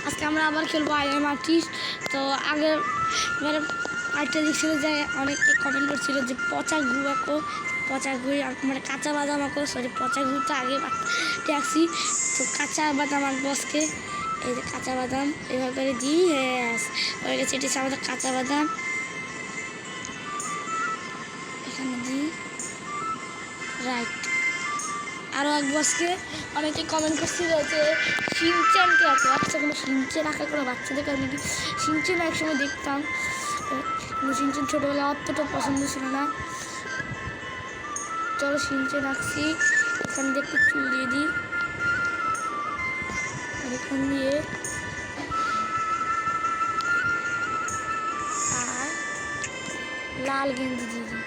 আজকে আমরা আবার খেলবো আই এম আর্টিস্ট। তো আগে মানে আরেকটা দেখছিল যে অনেকে কমেন্ট করছিল যে পচা গু আঁকো, পচা গুড়ি মানে কাঁচা বাদাম আঁকো, সরি পচা গুড়িটা আগে রাখছি। তো কাঁচা বাদাম আঁকবো আজকে। এই যে কাঁচা বাদাম এভাবে করে দিই, হ্যাঁ হয়ে গেছে। এটি হচ্ছে আমাদের কাঁচা বাদাম, এখানে দিই, রাইট। আরও আঁকবো আজকে। অনেকে কমেন্ট করছিল যে শিনচ্যানকে আঁকো। আচ্ছা, কোনো শিনচ্যান আঁকা কোনো বাচ্চাদেরকে আমি কি শিনচ্যান একসময় দেখতাম, কিন্তু শিনচ্যান ছোটোবেলায় অতটা পছন্দ ছিল না। চলো শিনচ্যান আঁকছি। এখান দিয়ে একটু চুল দিয়ে দিই, আর এখান দিয়ে আর লাল গেঞ্জি দিয়ে দিই।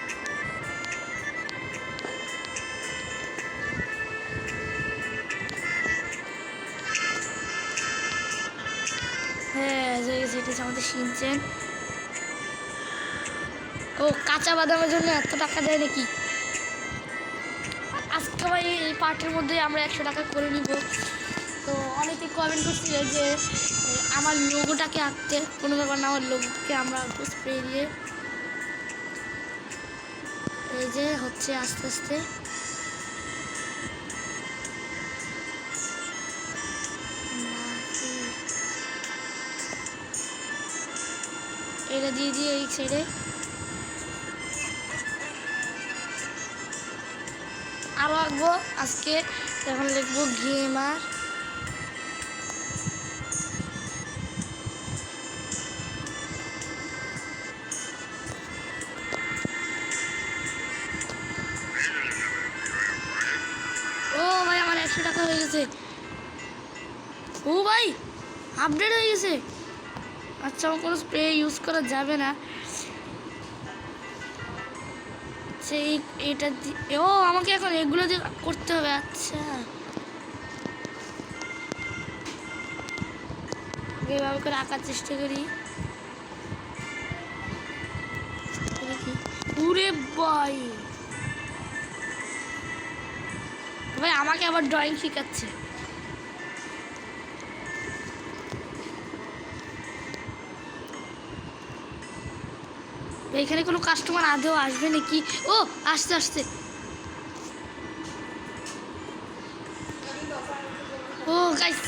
হ্যাঁ, সেটা আমাদের শিনচ্যান। ও কাঁচা বাদামের জন্য এত টাকা দেয় নাকি? আজকে ভাই এই পার্টের মধ্যে আমরা 100 টাকা করে নিব। তো অনেকে কমেন্ট করছিল যে আমার লোগোটাকে আঁকতে, কোনো ব্যাপার না, আমার লোগোকে আমরা আঁকবো স্প্রে দিয়ে। এই যে হচ্ছে আস্তে আস্তে। এটা দিয়ে দিয়ে এই সাইডে আরও আঁকবো আজকে। এখন লিখবো গেমার। ও ভাই আমার 100 টাকা হয়ে গেছে। ও ভাই আপডেট হয়ে গেছে। আচ্ছা, আমার কোনো স্প্রে ইউজ করা যাবে না। সেই এটা ও আমাকে এখন এগুলো দিয়ে করতে হবে। আচ্ছা, এভাবে করে আঁকার চেষ্টা করি। উরে ভাই, ভাই আমাকে আবার ড্রয়িং শেখাচ্ছে। এখানে কোনো কাস্টমার আদৌ আসবে নাকি? ও আসতে আসতে। ও গাইস